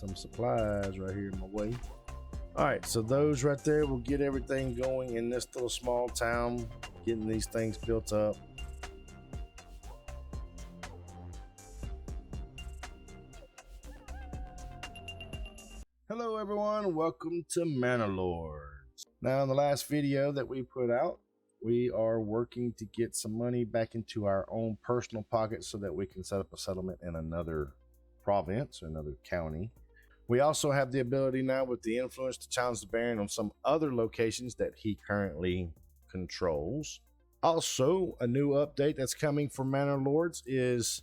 some supplies right here in my way. All right, so those right there will get everything going in this little small town, getting these things built up. Hello everyone, welcome to Manor Lords. Now in the last video that we put out, we are working to get some money back into our own personal pockets so that we can set up a settlement in another province or another county. We also have the ability now with the influence to challenge the Baron on some other locations that he currently controls. Also, a new update that's coming for Manor Lords is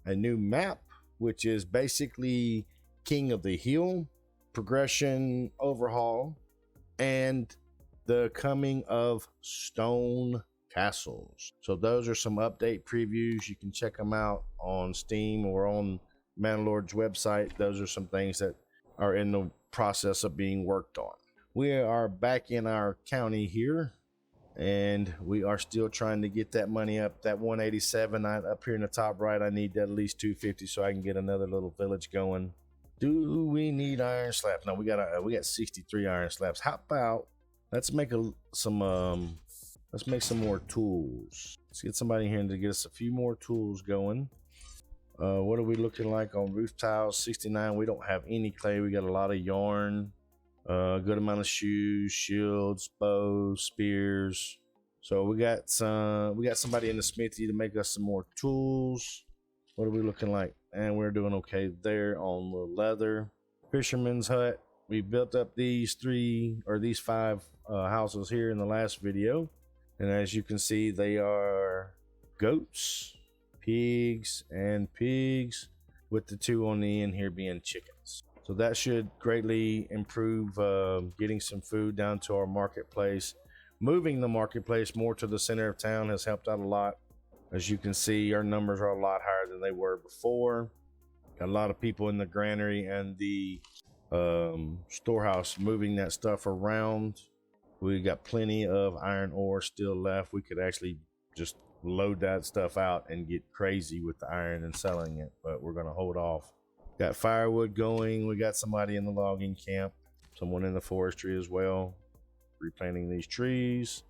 a new map, which is basically King of the Hill, progression overhaul, and the coming of stone castles. So those are some update previews. You can check them out on Steam or on Manor Lord's website. Those are some things that are in the process of being worked on. We are back in our county here, and we are still trying to get that money up. That 187 up here in the top right, I need that at least 250 so I can get another little village going. Do we need iron slabs? No, we got 63 iron slabs. How about let's make some more tools. Let's get somebody here to get us a few more tools going. What are we looking like on roof tiles? 69. We don't have any clay. We got a lot of yarn, good amount of shoes, shields, bows, spears. So we got somebody in the smithy to make us some more tools. What are we looking like? And we're doing okay there on the leather. Fisherman's hut. We built up these 5 houses here in the last video, and as you can see, they are goats, pigs, and pigs, with the 2 on the end here being chickens. So that should greatly improve getting some food down to our marketplace. Moving the marketplace more to the center of town has helped out a lot. As you can see, our numbers are a lot higher than they were before. Got a lot of people in the granary and the storehouse moving that stuff around. We got plenty of iron ore still left. We could actually just load that stuff out and get crazy with the iron and selling it, but we're gonna hold off. Got firewood going. We got somebody in the logging camp, someone in the forestry as well, replanting these trees.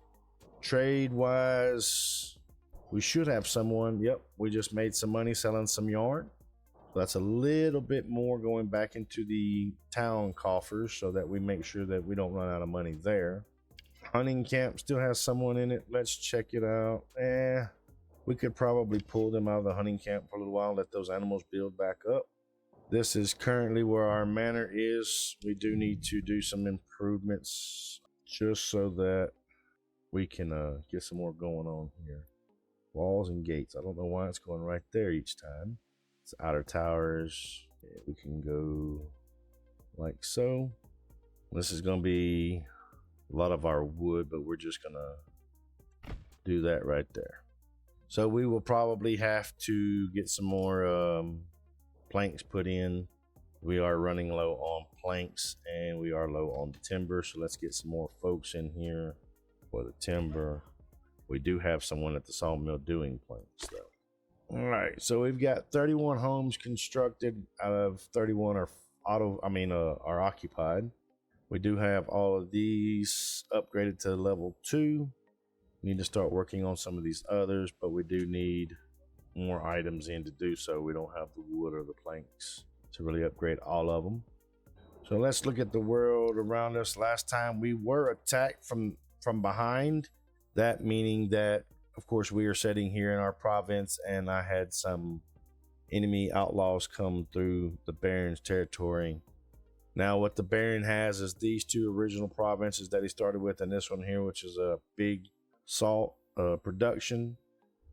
Trade wise, we should have someone. Yep, we just made some money selling some yarn. That's a little bit more going back into the town coffers so that we make sure that we don't run out of money there. Hunting camp still has someone in it. Let's check it out. We could probably pull them out of the hunting camp for a little while, let those animals build back up. This is currently where our manor is. We do need to do some improvements just so that we can get some more going on here. Walls and gates. I don't know why it's going right there each time. It's outer towers. We can go like so. This is going to be a lot of our wood, but we're just going to do that right there. So we will probably have to get some more planks put in. We are running low on planks and we are low on timber. So let's get some more folks in here for the timber. We do have someone at the sawmill doing planks though. All right, so we've got 31 homes constructed out of 31 are occupied. We do have all of these upgraded to level 2. We need to start working on some of these others, but we do need more items in to do so. We don't have the wood or the planks to really upgrade all of them. So let's look at the world around us. Last time we were attacked from behind. That meaning that, of course, we are sitting here in our province, and I had some enemy outlaws come through the Baron's territory. Now, what the Baron has is these 2 original provinces that he started with, and this one here, which is a big salt production.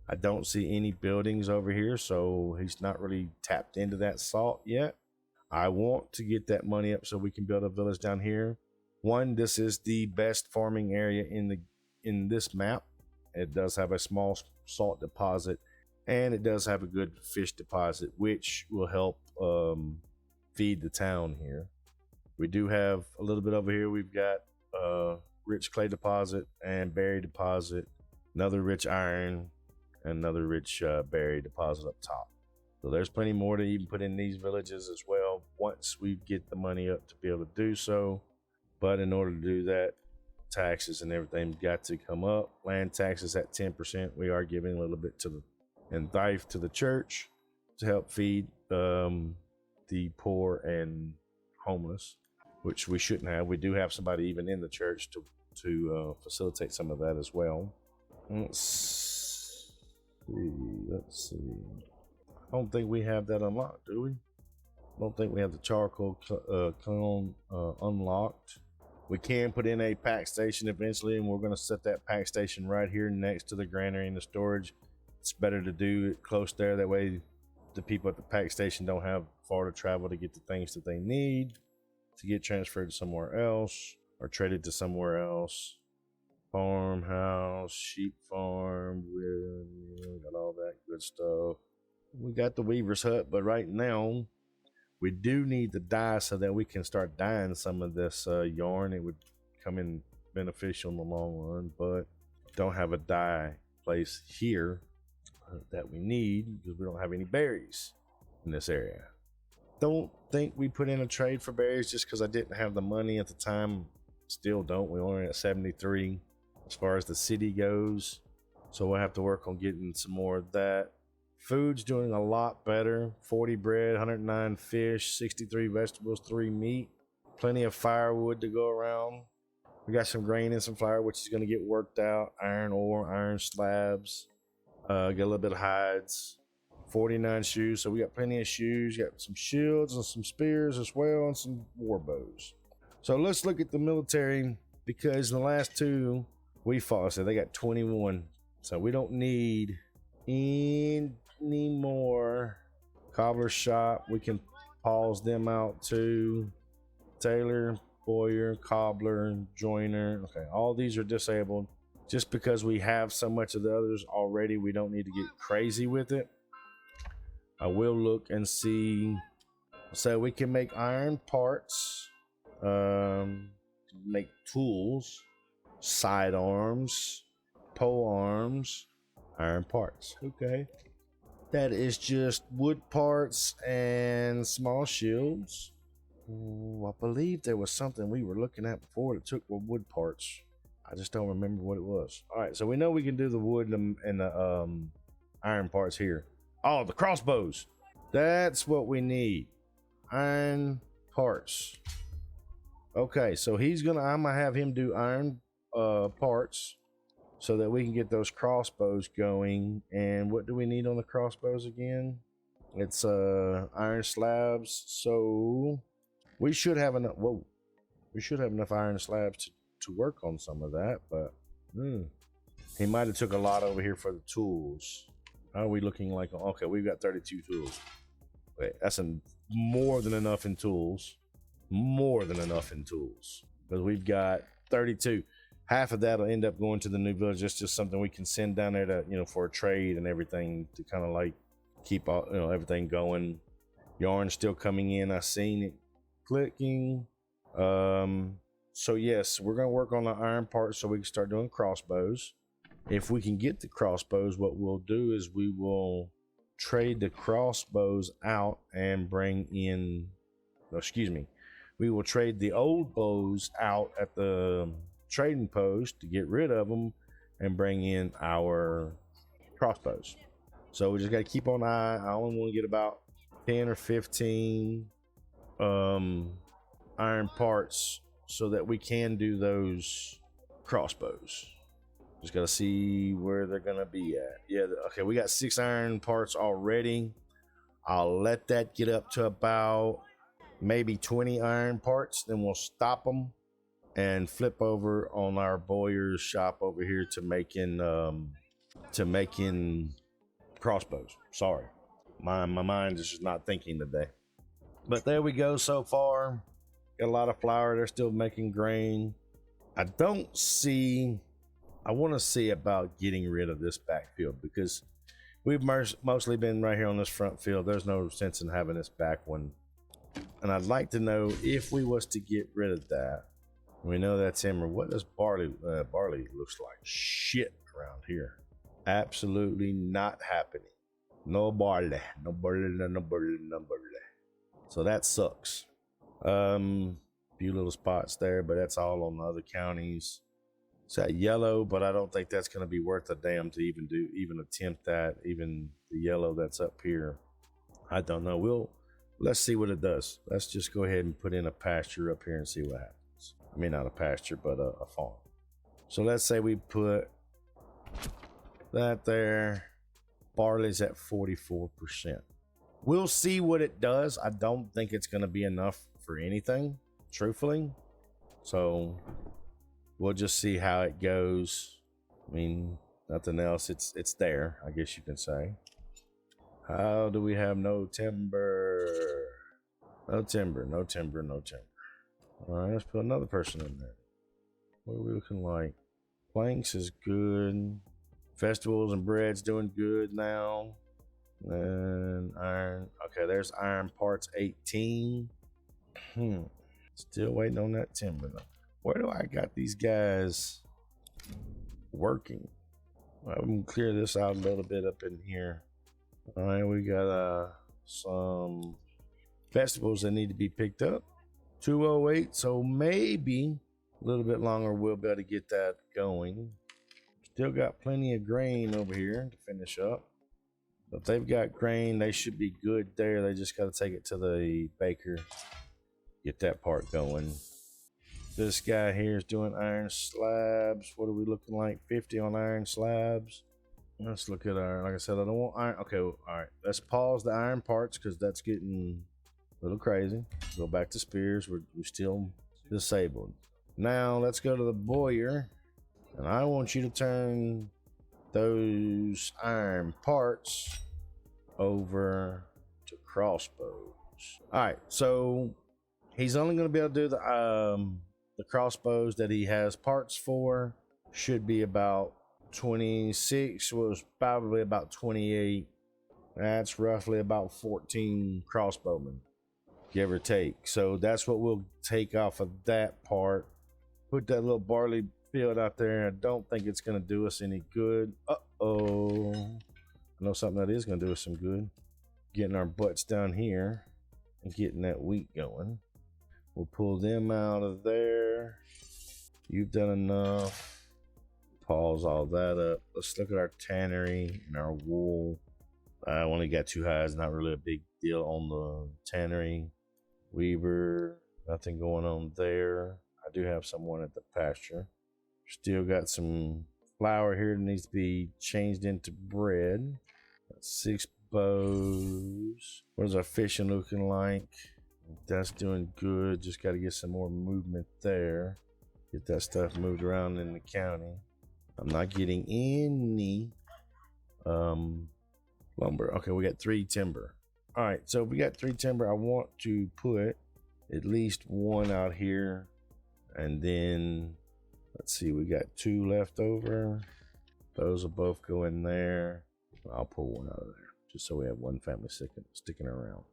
I don't see any buildings over here, so he's not really tapped into that salt yet. I want to get that money up so we can build a village down here. One, this is the best farming area in this map. It does have a small salt deposit, and it does have a good fish deposit, which will help feed the town here. We do have a little bit over here. We've got rich clay deposit and berry deposit, another rich iron, and another rich berry deposit up top. So there's plenty more to even put in these villages as well. once we get the money up to be able to do so. But in order to do that, taxes and everything got to come up. Land taxes at 10%. We are giving a little bit to the and tithe to the church to help feed the poor and homeless, which we shouldn't have. We do have somebody even in the church to facilitate some of that as well. Let's see. I don't think we have that unlocked, do we? I don't think we have the charcoal kiln unlocked. We can put in a pack station eventually, and we're going to set that pack station right here next to the granary and the storage. It's better to do it close there. That way the people at the pack station don't have far to travel to get the things that they need to get transferred to somewhere else or traded to somewhere else. Farmhouse, sheep farm, we got all that good stuff. We got the weaver's hut, but right now we do need the dye so that we can start dyeing some of this yarn. It would come in beneficial in the long run, but don't have a dye place here that we need because we don't have any berries in this area. Don't think we put in a trade for berries just because I didn't have the money at the time. Still don't. We're only at 73 as far as the city goes, so we'll have to work on getting some more of that. Food's doing a lot better. 40 bread, 109 fish, 63 vegetables, 3 meat. Plenty of firewood to go around. We got some grain and some flour, which is going to get worked out. Iron ore, iron slabs. Get a little bit of hides. 49 shoes, so we got plenty of shoes. Got some shields and some spears as well, and some war bows. So let's look at the military, because in the last two we fought, so they got 21. So we don't need any more. Cobbler shop, we can pause them out too. Tailor, Boyer, cobbler, joiner. Okay, all these are disabled. Just because we have so much of the others already, we don't need to get crazy with it. I will look and see. So we can make iron parts, make tools, side arms, pole arms, iron parts. Okay. That is just wood parts and small shields. I believe there was something we were looking at before that took wood parts. I just don't remember what it was. All right, so we know we can do the wood and the iron parts here. Oh, the crossbows. That's what we need. Iron parts. Okay, so I'm gonna have him do iron parts so that we can get those crossbows going. And what do we need on the crossbows again? It's iron slabs. So we should have enough. Whoa, we should have enough iron slabs to work on some of that, but he might have took a lot over here for the tools. How are we looking like? Okay, we've got 32 tools. Wait, that's more than enough in tools. More than enough in tools, because we've got 32. Half of that will end up going to the new village. It's just something we can send down there to, for a trade and everything, to kind of like keep all, everything going. Yarn still coming in. I seen it clicking. So yes, we're gonna work on the iron parts so we can start doing crossbows. If we can get the crossbows, what we'll do is we will trade the crossbows out and bring in. We will trade the old bows out at the trading post to get rid of them and bring in our crossbows. So we just got to keep on eye. I only want to get about 10 or 15 iron parts so that we can do those crossbows. Just got to see where they're going to be at. Yeah, okay, we got 6 iron parts already. I'll let that get up to about maybe 20 iron parts, then we'll stop them and flip over on our Boyer's shop over here to making crossbows. Sorry, my mind is just not thinking today. But there we go. So far, got a lot of flour. They're still making grain. I want to see about getting rid of this backfield, because we've mostly been right here on this front field. There's no sense in having this back one. And I'd like to know if we was to get rid of that. We know that's him. Or what does barley looks like? Shit around here. Absolutely not happening. No barley. No barley. No barley. No barley. So that sucks. Few little spots there, but that's all on the other counties. It's that yellow, but I don't think that's going to be worth a damn to even attempt that. Even the yellow that's up here, I don't know. Let's see what it does. Let's just go ahead and put in a pasture up here and see what happens. I mean, not a pasture, but a farm. So let's say we put that there. Barley's at 44%. We'll see what it does. I don't think it's going to be enough for anything, truthfully. So we'll just see how it goes. I mean, nothing else. It's there, I guess you can say. How do we have no timber? No timber, no timber, no timber. All right, let's put another person in there. What are we looking like? Planks is good. Festivals and bread's doing good now. And iron. Okay, there's iron parts 18. Still waiting on that timber though. Where do I got these guys working? I'm gonna clear this out a little bit up in here. All right, we got some festivals that need to be picked up. 208, so maybe a little bit longer we'll be able to get that going. Still got plenty of grain over here to finish up. If they've got grain, they should be good there. They just got to take it to the baker, get that part going. This guy here is doing iron slabs. What are we looking like? 50 on iron slabs. Let's look at our, like I said, I don't want iron. Okay, all right. Let's pause the iron parts because that's getting a little crazy. Go back to spears. We're still disabled. Now let's go to the boyer. And I want you to turn those iron parts over to crossbows. All right, so he's only going to be able to do the crossbows that he has parts for. Should be about 26, was probably about 28. That's roughly about 14 crossbowmen, give or take. So that's what we'll take off of that part. Put that little barley field out there. I don't think it's going to do us any good. Uh-oh. I know something that is going to do us some good. Getting our butts down here and getting that wheat going. We'll pull them out of there. You've done enough. Pause all that up. Let's look at our tannery and our wool. I only got 2 hides. Not really a big deal on the tannery. Weaver, nothing going on there. I do have someone at the pasture. Still got some flour here that needs to be changed into bread. 6 bows. What is our fishing looking like? That's doing good. Just got to get some more movement there. Get that stuff moved around in the county. I'm not getting any lumber. Okay, we got 3 timber. All right, so we got 3 timber. I want to put at least 1 out here. And then let's see, we got 2 left over. Those will both go in there. I'll pull 1 out of there just so we have 1 family sticking around.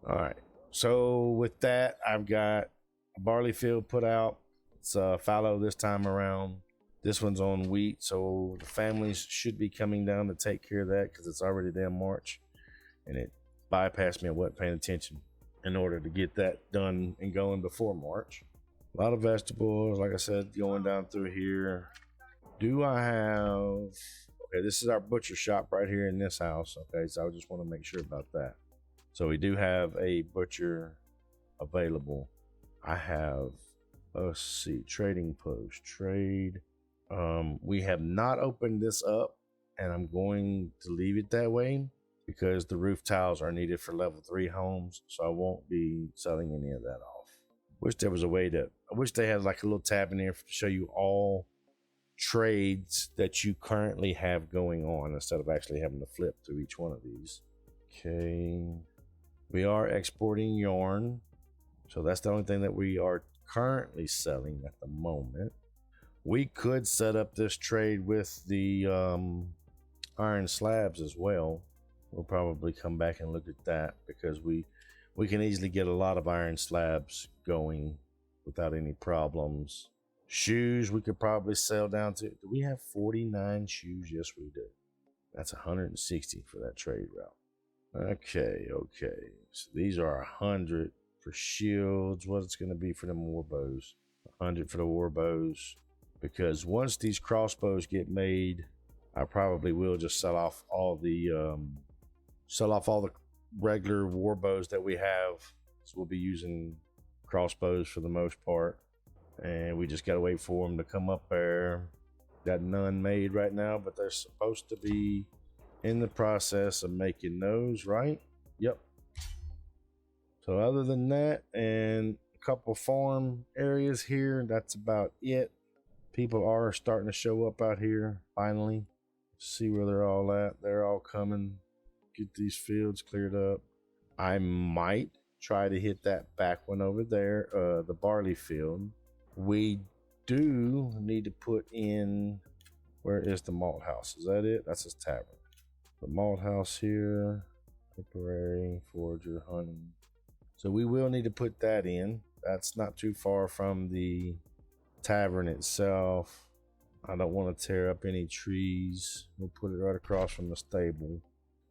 All right. So with that, I've got a barley field put out. It's fallow this time around. This one's on wheat, so the families should be coming down to take care of that because it's already damn March, and it bypassed me. I wasn't paying attention in order to get that done and going before March. A lot of vegetables, like I said, going down through here. Do I have... Okay, this is our butcher shop right here in this house. Okay, so I just want to make sure about that. So we do have a butcher available. I have, let's see, trading post, trade. We have not opened this up, and I'm going to leave it that way because the roof tiles are needed for level 3 homes, so I won't be selling any of that off. Wish there was a way to, I wish they had like a little tab in there to show you all trades that you currently have going on instead of actually having to flip through each one of these. Okay, we are exporting yarn, so that's the only thing that we are currently selling at the moment. We could set up this trade with the iron slabs as well. We'll probably come back and look at that because we can easily get a lot of iron slabs going without any problems. Shoes we could probably sell down to. Do we have 49 shoes? Yes, we do. That's 160 for that trade route. Okay. So these are 100 for shields. What it's going to be for them war bows? 100 for the war bows. Because once these crossbows get made, I probably will just sell off all the regular war bows that we have. So we'll be using crossbows for the most part, and we just gotta wait for them to come up there. Got none made right now, but they're supposed to be in the process of making those, right? Yep. So other than that, and a couple farm areas here, that's about it. People are starting to show up out here finally. See where they're all at. They're all coming. Get these fields cleared up. I might try to hit that back one over there, the barley field. We do need to put in, where is the malt house? Is that it? That's his tavern. The malt house here, temporary, forager, hunting. So we will need to put that in. That's not too far from the tavern itself. I don't want to tear up any trees. We'll put it right across from the stable.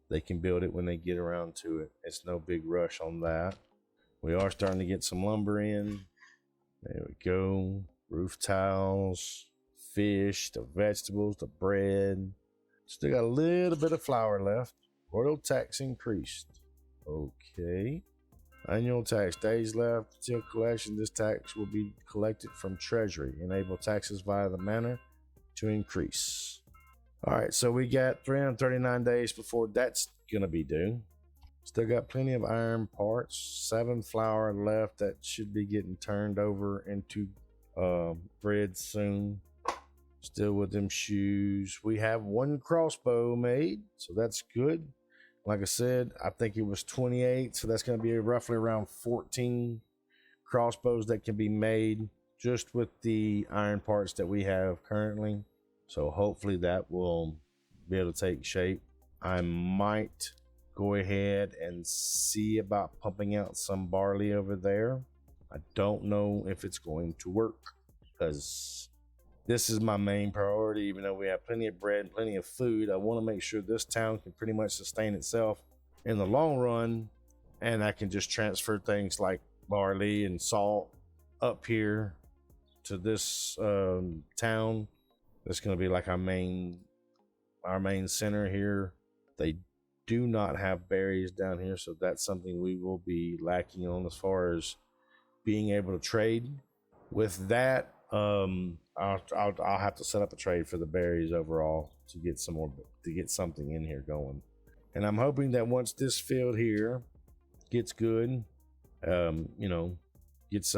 They can build it when they get around to it. It's no big rush on that. We are starting to get some lumber in. There we go. Roof tiles, fish, the vegetables, the bread. Still got a little bit of flour left. Royal tax increased. Okay. Annual tax days left till collection. This tax will be collected from Treasury. Enable taxes via the Manor to increase. All right, so we got 339 days before that's gonna be due. Still got plenty of iron parts. 7 flour left that should be getting turned over into bread soon. Still with them shoes. We have 1 crossbow made, so that's good. Like I said, I think it was 28, so that's going to be roughly around 14 crossbows that can be made just with the iron parts that we have currently. So hopefully that will be able to take shape. I might go ahead and see about pumping out some barley over there. I don't know if it's going to work, because this is my main priority. Even though we have plenty of bread and plenty of food, I want to make sure this town can pretty much sustain itself in the long run, and I can just transfer things like barley and salt up here to this town. That's going to be like our main center here. They do not have berries down here, so that's something we will be lacking on as far as being able to trade. With that, I'll have to set up a trade for the berries overall to get some more, to get something in here going. And I'm hoping that once this field here gets good, gets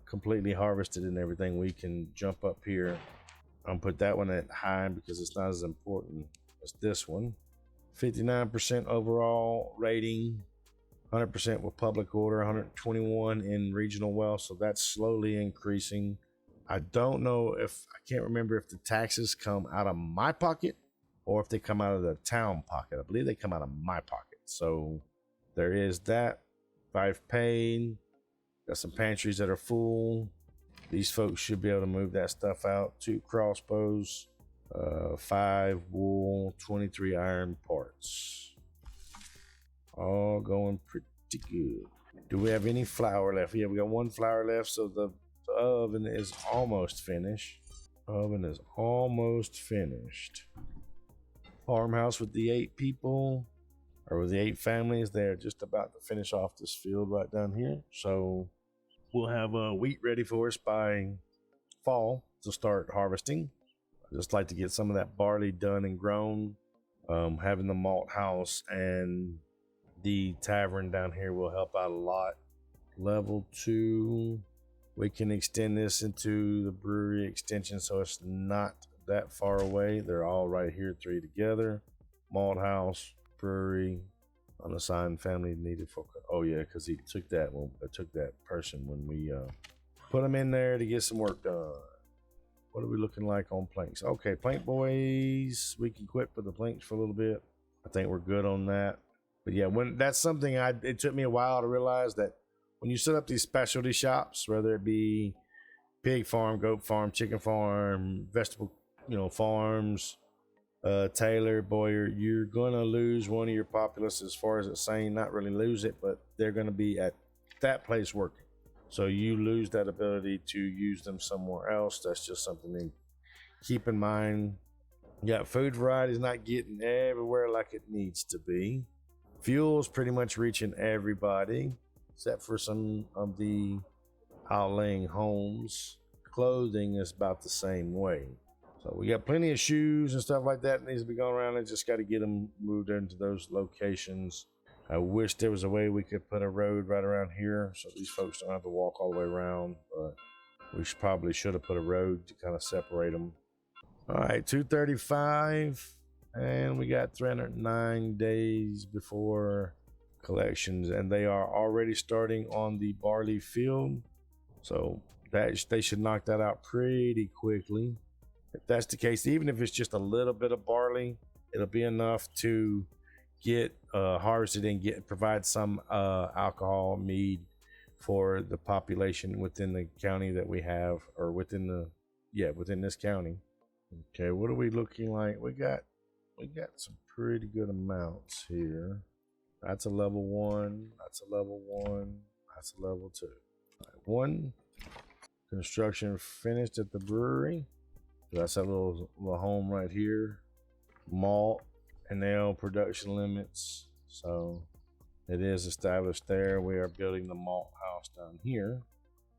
completely harvested and everything, we can jump up here. I'll put that one at high because it's not as important as this one. 59% overall rating, 100% with public order, 121 in regional wealth, so that's slowly increasing. I don't know if, I can't remember if the taxes come out of my pocket or if they come out of the town pocket. I believe they come out of my pocket. So there is that. 5 paid. Got some pantries that are full. These folks should be able to move that stuff out. 2 crossbows, 5 wool, 23 iron parts. All going pretty good. Do we have any flour left? Yeah, we got 1 flour left, so the oven is almost finished. Farmhouse with the 8 people, or with the 8 families, they're just about to finish off this field right down here. So we'll have wheat ready for us by fall to start harvesting. I just like to get some of that barley done and grown. Having the malt house and the tavern down here will help out a lot. Level 2, we can extend this into the brewery extension, so it's not that far away. They're all right here, 3 together. Malt house, brewery, unassigned family needed for, oh yeah, because he took that person when we put him in there to get some work done. What are we looking like on planks? Okay, plank boys, we can quit for the planks for a little bit. I think we're good on that. But yeah, when that's something it took me a while to realize that when you set up these specialty shops, whether it be pig farm, goat farm, chicken farm, vegetable, farms, Taylor, Boyer, you're going to lose one of your populace as far as it's saying, not really lose it, but they're going to be at that place working. So you lose that ability to use them somewhere else. That's just something to keep in mind. Yeah, food variety is not getting everywhere like it needs to be. Fuel's pretty much reaching everybody, except for some of the outlying homes. Clothing is about the same way. So we got plenty of shoes and stuff like that needs to be going around. I just got to get them moved into those locations. I wish there was a way we could put a road right around here so these folks don't have to walk all the way around, but we probably should have put a road to kind of separate them. All right, 235, and we got 309 days before collections, and they are already starting on the barley field. So that they should knock that out pretty quickly. If that's the case, even if it's just a little bit of barley, it'll be enough to get harvested and provide some alcohol mead for the population within the county that we have, or within this county. Okay, what are we looking like? We got some pretty good amounts here. That's a level 1. That's a level 1. That's a level 2. All right, 1 construction finished at the brewery. That's that little home right here. Malt and ale production limits. So it is established there. We are building the malt house down here.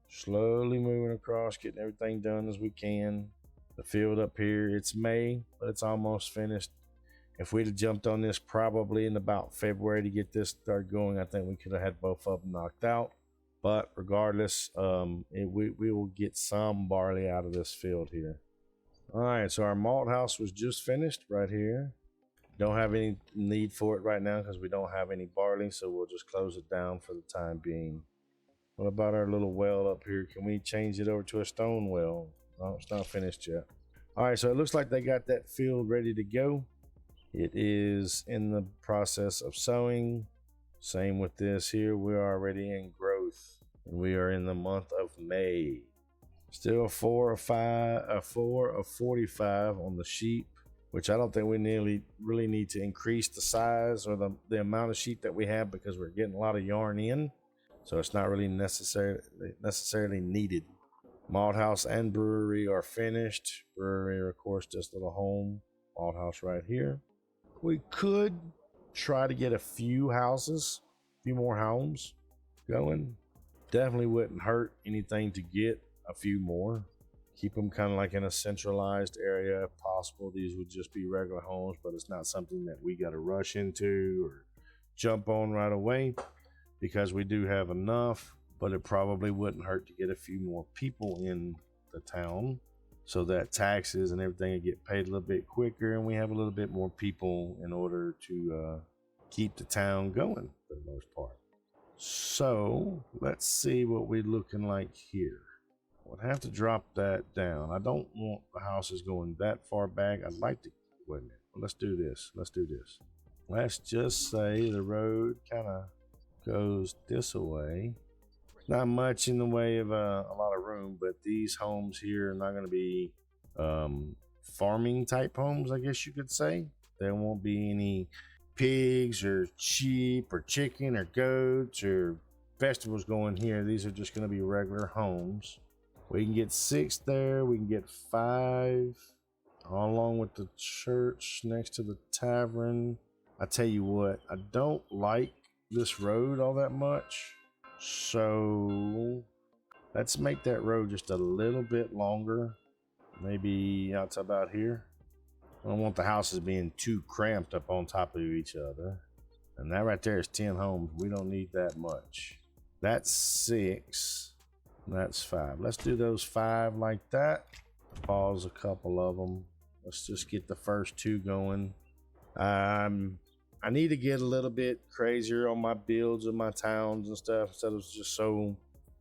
Slowly moving across, getting everything done as we can. The field up here, it's May, but it's almost finished. If we'd have jumped on this probably in about February to get this started going, I think we could have had both of them knocked out. But regardless, we will get some barley out of this field here. All right, so our malt house was just finished right here. Don't have any need for it right now because we don't have any barley, so we'll just close it down for the time being. What about our little well up here? Can we change it over to a stone well? No, it's not finished yet. All right, so it looks like they got that field ready to go. It is in the process of sowing. Same with this here. We're already in growth, and we are in the month of May. Still a 4 of 45 on the sheep, which I don't think we really need to increase the size or the amount of sheep that we have because we're getting a lot of yarn in. So it's not really necessarily needed. Malt house and brewery are finished. Brewery, of course, just a little home. Malt house right here. We could try to get a few more homes going. Definitely wouldn't hurt anything to get a few more. Keep them kind of like in a centralized area if possible. These would just be regular homes, but it's not something that we got to rush into or jump on right away because we do have enough, but it probably wouldn't hurt to get a few more people in the town so that taxes and everything would get paid a little bit quicker and we have a little bit more people in order to keep the town going for the most part. So let's see what we're looking like here. Would have to drop that down. I don't want the houses going that far back. I'd like to, wait a minute. Let's do this. Let's just say the road kind of goes this way. Not much in the way of a lot of room, but these homes here are not going to be farming type homes, I guess you could say. There won't be any pigs or sheep or chicken or goats or vegetables going here. These are just going to be regular homes. We can get 6 there. We can get 5 all along with the church next to the tavern. I tell you what, I don't like this road all that much. So let's make that road just a little bit longer. Maybe out to about here. I don't want the houses being too cramped up on top of each other. And that right there is 10 homes. We don't need that much. That's 6. That's 5. Let's do those 5 like that. Pause a couple of them. Let's just get the first 2 going. I need to get a little bit crazier on my builds of my towns and stuff instead of just so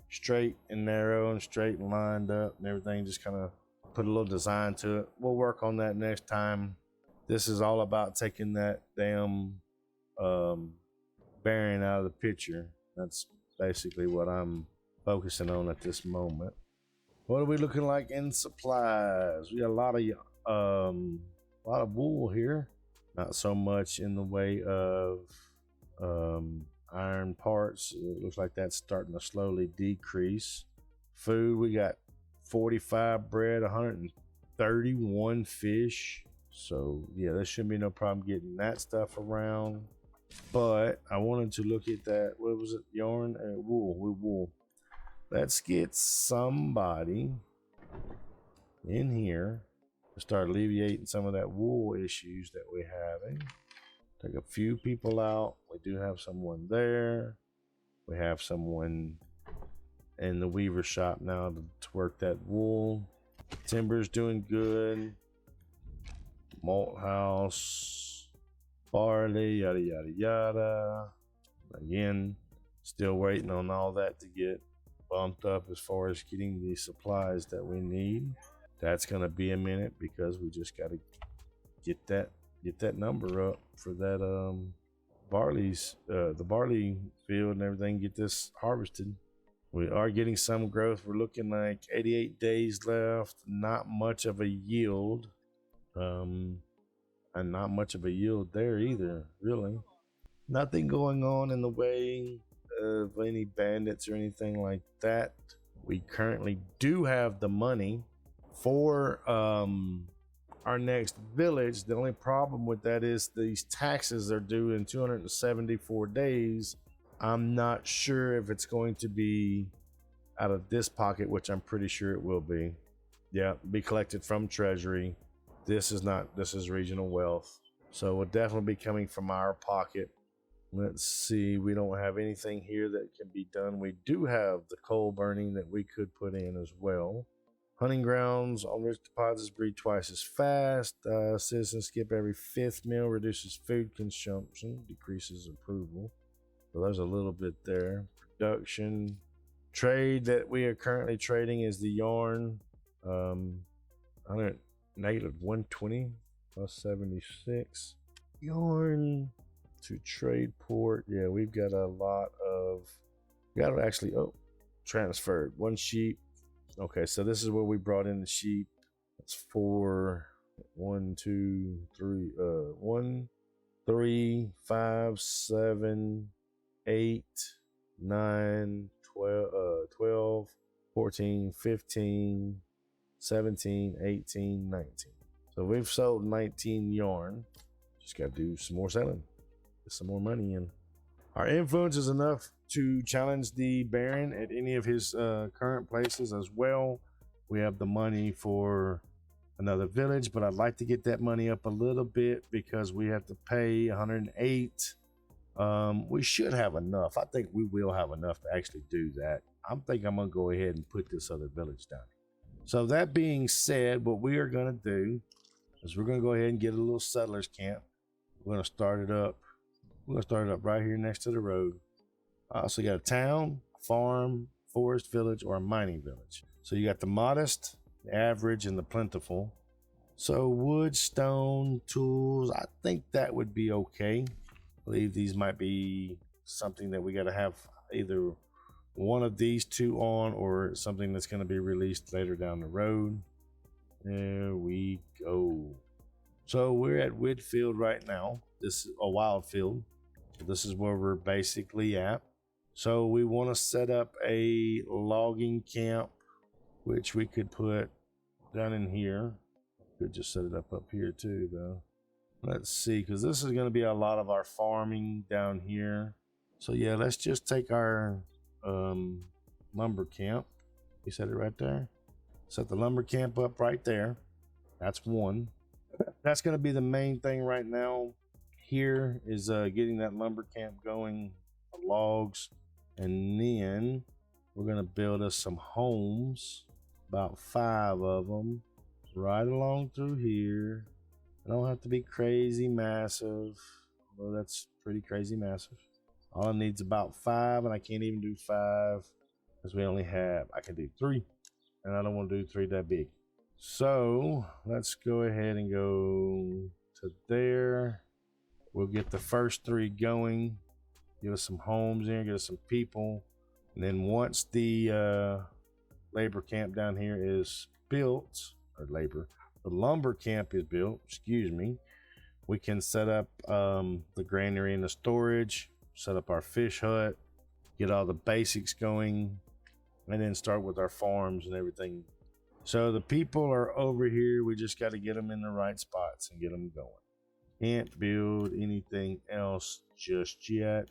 straight and narrow and straight and lined up and everything. Just kind of put a little design to it. We'll work on that next time. This is all about taking that damn bearing out of the picture. That's basically what I'm focusing on at this moment. What are we looking like in supplies? We got a lot of A lot of wool here. Not so much in the way of iron parts. It looks like that's starting to slowly decrease. Food, we got 45 bread, 131 fish. So yeah, there shouldn't be no problem getting that stuff around. But I wanted to look at that. What was it? Yarn and wool. Let's get somebody in here to start alleviating some of that wool issues that we're having. Take a few people out. We do have someone there. We have someone in the weaver shop now to work that wool. Timber's doing good. Malt house, barley, yada yada yada. Again, still waiting on all that to get bumped up as far as getting the supplies that we need. That's gonna be a minute because we just gotta get that number up for that the barley field and everything, get this harvested. We are getting some growth. We're looking like 88 days left, not much of a yield. And not much of a yield there either, really. Nothing going on in the way of any bandits or anything like that. We currently do have the money for our next village. The only problem with that is these taxes are due in 274 days. I'm not sure if it's going to be out of this pocket, which I'm pretty sure it will be. Yeah, be collected from Treasury. This is regional wealth. So it will definitely be coming from our pocket. Let's see, we don't have anything here that can be done. We do have the coal burning that we could put in as well. Hunting grounds on rich deposits breed twice as fast. Citizens skip every 5th meal, reduces food consumption, decreases approval. So there's a little bit there. Production. Trade that we are currently trading is the yarn. Negative 120 plus 76. Yarn to trade port. Yeah, we've got a lot of. We got actually transferred 1 sheep. Okay, so this is where we brought in the sheep. That's 4, 1, 2, 3, 1, 3, 5, 7, 8, 9, 12, 14, 15, 17, 18, 19. So we've sold 19 yarn. Just got to do some more selling. Get some more money in. Our influence is enough to challenge the Baron at any of his current places as well. We have the money for another village, but I'd like to get that money up a little bit because we have to pay 108. We should have enough. I think we will have enough to actually do that. I'm gonna go ahead and put this other village down. So that being said, what we are gonna do is we're gonna go ahead and get a little settlers camp. We're gonna start it up. We're gonna start it up right here next to the road. So you got a town, farm, forest village, or a mining village. So you got the modest, the average, and the plentiful. So wood, stone, tools, I think that would be okay. I believe these might be something that we got to have either one of these two on or something that's going to be released later down the road. There we go. So we're at Whitfield right now. This is a wild field. So this is where we're basically at. So we want to set up a logging camp, which we could put down in here. Could just set it up here too, though. Let's see, because this is going to be a lot of our farming down here. So yeah, let's just take our lumber camp. You set it right there. Set the lumber camp up right there. That's one. That's going to be the main thing right now. Here is getting that lumber camp going, the logs, and then we're going to build us some homes, about 5 of them, right along through here. I don't have to be crazy massive, although that's pretty crazy massive. All I need is about 5, and I can't even do 5 because we only have, I can do 3, and I don't want to do 3 that big. So let's go ahead and go to there. We'll get the first 3 going, give us some homes in, get us some people, and then once the labor camp down here is built, or the lumber camp is built, we can set up the granary and the storage, set up our fish hut, get all the basics going, and then start with our farms and everything. So the people are over here. We just got to get them in the right spots and get them going. Can't build anything else just yet.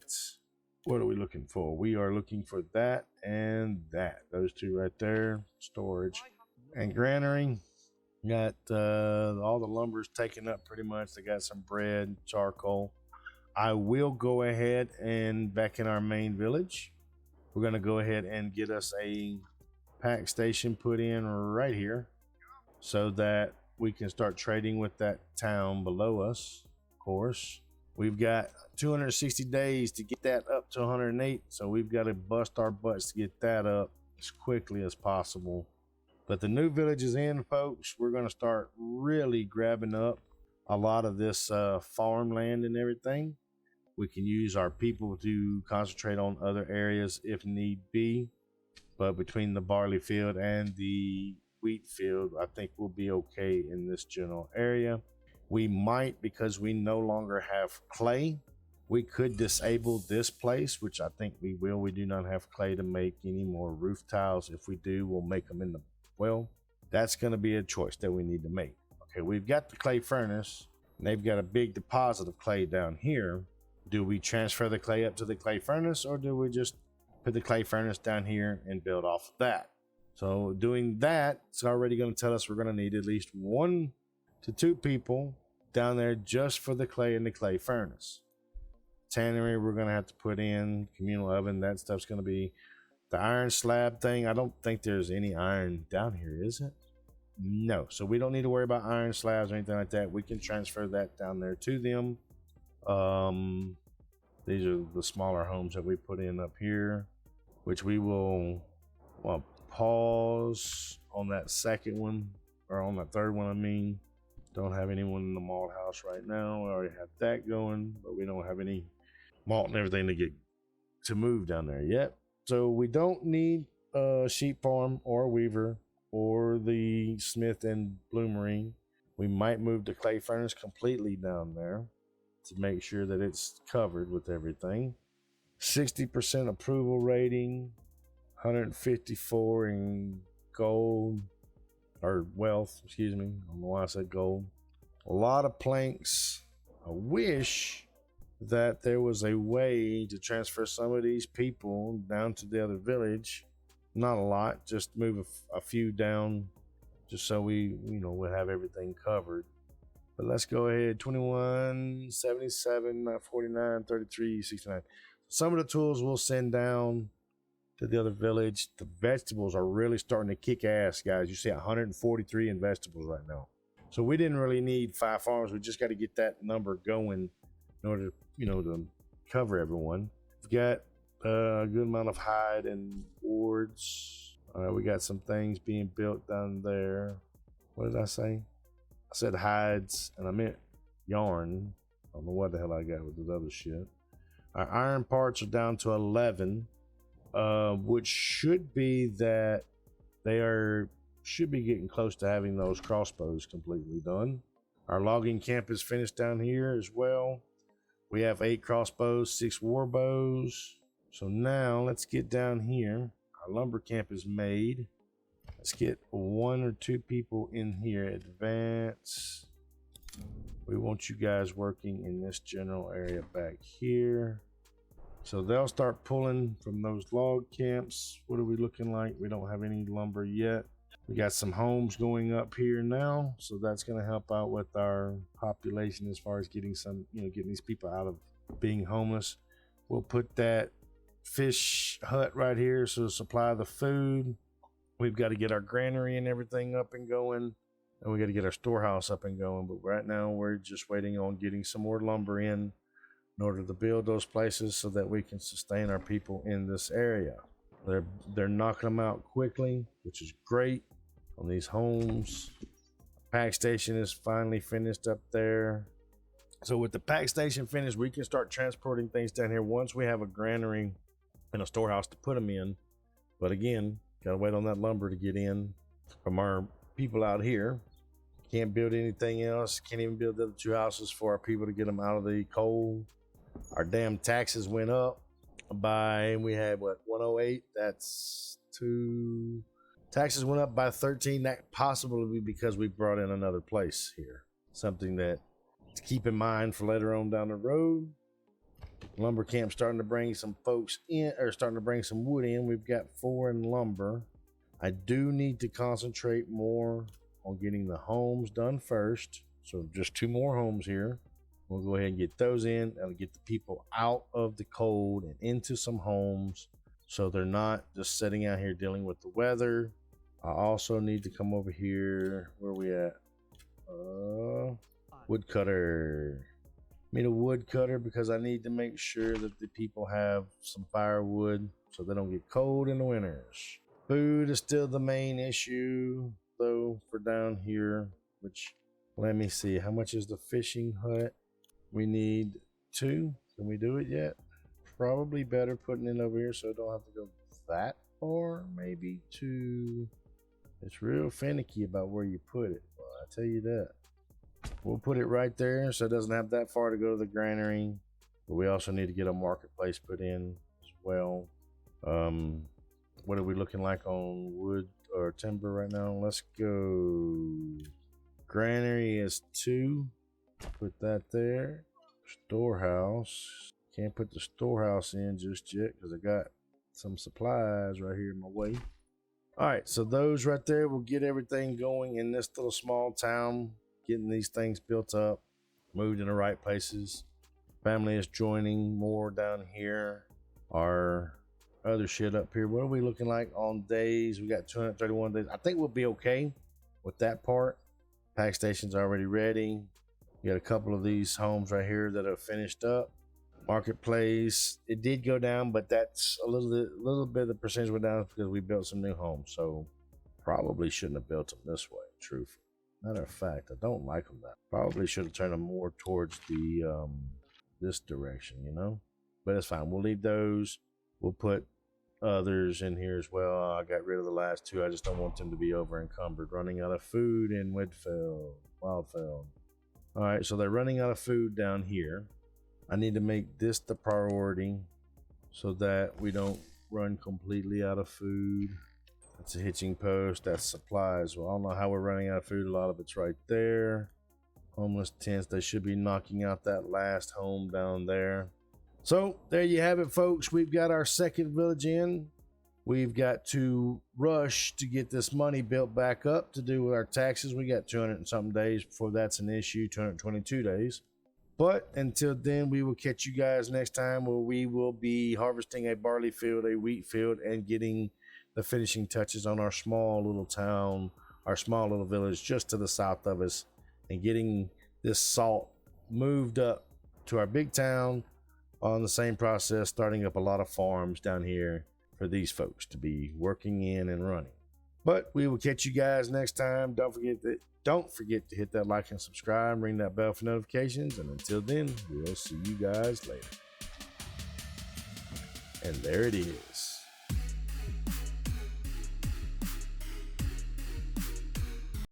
What are we looking for? We are looking for that and that. Those two right there. Storage and granary. Got all the lumber's taken up pretty much. They got some bread, charcoal. I will go ahead and back in our main village, we're going to go ahead and get us a pack station put in right here so that we can start trading with that town below us. Of course, we've got 260 days to get that up to 108, so we've got to bust our butts to get that up as quickly as possible. But the new village is in, folks. We're going to start really grabbing up a lot of this farmland and everything. We can use our people to concentrate on other areas if need be. But between the barley field and the wheat field, I think we'll be okay in this general area. We might, because we no longer have clay, we could disable this place, which I think we will. We do not have clay to make any more roof tiles. If we do, we'll make them in the well. That's going to be a choice that we need to make. Okay, we've got the clay furnace, and they've got a big deposit of clay down here. Do we transfer the clay up to the clay furnace, or do we just put the clay furnace down here and build off of that? So doing that, it's already going to tell us we're going to need at least 1 to 2 people down there just for the clay and the clay furnace. Tannery, we're going to have to put in communal oven. That stuff's going to be the iron slab thing. I don't think there's any iron down here, is it? No. So we don't need to worry about iron slabs or anything like that. We can transfer that down there to them. These are the smaller homes that we put in up here, which we will pause on that second one, or on that third one, I mean. Don't have anyone in the malt house right now. We already have that going, but we don't have any malt and everything to move down there yet. So we don't need a sheep farm or a weaver or the smith and bloomery. We might move the clay furnace completely down there to make sure that it's covered with everything. 60% approval rating, 154 in gold, or wealth, excuse me. I don't know why I said gold. A lot of planks. I wish that there was a way to transfer some of these people down to the other village. Not a lot, just move a few down just so we, we'll have everything covered. But let's go ahead. 21, 77, 49, 33, 69. Some of the tools we'll send down to the other village. The vegetables are really starting to kick ass, guys. You see 143 in vegetables right now. So we didn't really need 5 farms. We just got to get that number going in order to, to cover everyone. We've got a good amount of hide and boards. All right, we got some things being built down there. What did I say? I said hides, and I meant yarn. I don't know what the hell I got with this other shit. Our iron parts are down to 11, which should be that they should be getting close to having those crossbows completely done. Our logging camp is finished down here as well. We have 8 crossbows, 6 war bows. So now let's get down here. Our lumber camp is made. Let's get 1 or 2 people in here. Advance. We want you guys working in this general area back here. So they'll start pulling from those log camps. What are we looking like? We don't have any lumber yet. We got some homes going up here now. So that's going to help out with our population as far as getting some, getting these people out of being homeless. We'll put that fish hut right here so supply the food. We've got to get our granary and everything up and going, and we got to get our storehouse up and going. But right now we're just waiting on getting some more lumber in order to build those places so that we can sustain our people in this area. They're knocking them out quickly, which is great on these homes. Pack station is finally finished up there. So with the pack station finished, we can start transporting things down here once we have a granary and a storehouse to put them in. But again, gotta wait on that lumber to get in from our people out here. Can't build anything else. Can't even build the other 2 houses for our people to get them out of the cold. Our damn taxes went up by, we had what, 108? That's 2. Taxes went up by 13. That possibly because we brought in another place here. Something that to keep in mind for later on down the road. Lumber camp starting to bring some folks in, or starting to bring some wood in. We've got 4 in lumber. I do need to concentrate more on getting the homes done first. So just 2 more homes here. We'll go ahead and get those in. That'll get the people out of the cold and into some homes so they're not just sitting out here dealing with the weather. I also need to come over here. Where are we at? Woodcutter. Need a woodcutter because I need to make sure that the people have some firewood so they don't get cold in the winters. Food is still the main issue though for down here, which let me see, how much is the fishing hut? We need 2. Can we do it yet? Probably better putting it over here so I don't have to go that far, maybe to. It's real finicky about where you put it. Well, I tell you that. We'll put it right there so it doesn't have that far to go to the granary. But we also need to get a marketplace put in as well. What are we looking like on wood or timber right now? Let's go. Granary is 2. Put that there. Storehouse. Can't put the storehouse in just yet because I got some supplies right here in my way. All right, so those right there will get everything going in this little small town, getting these things built up, moved in the right places. Family is joining more down here. Our other shit up here. What are we looking like on days? We got 231 days. I think we'll be okay with that part. Pack station's already ready. We got a couple of these homes right here that are finished up. Marketplace, it did go down, but that's a little bit of the percentage went down because we built some new homes. So probably shouldn't have built them this way, truthfully. Matter of fact, I don't like them that. Probably should have turned them more towards the this direction, you know? But it's fine. We'll leave those. We'll put others in here as well. I got rid of the last 2. I just don't want them to be over encumbered. Running out of food in Wildfeld. All right, so they're running out of food down here. I need to make this the priority so that we don't run completely out of food. That's a hitching post. That's supplies. Well, I don't know how we're running out of food. A lot of it's right there. Homeless tents. They should be knocking out that last home down there. So there you have it, folks. We've got our second village in. We've got to rush to get this money built back up to do with our taxes. We got 200 and something days before that's an issue, 222 days. But until then, we will catch you guys next time where we will be harvesting a barley field, a wheat field, and getting the finishing touches on our small little town, our small little village just to the south of us, and getting this salt moved up to our big town on the same process, starting up a lot of farms down here for these folks to be working in and running. But we will catch you guys next time. Don't forget to hit that like and subscribe, ring that bell for notifications, and until then, we'll see you guys later. And there it is.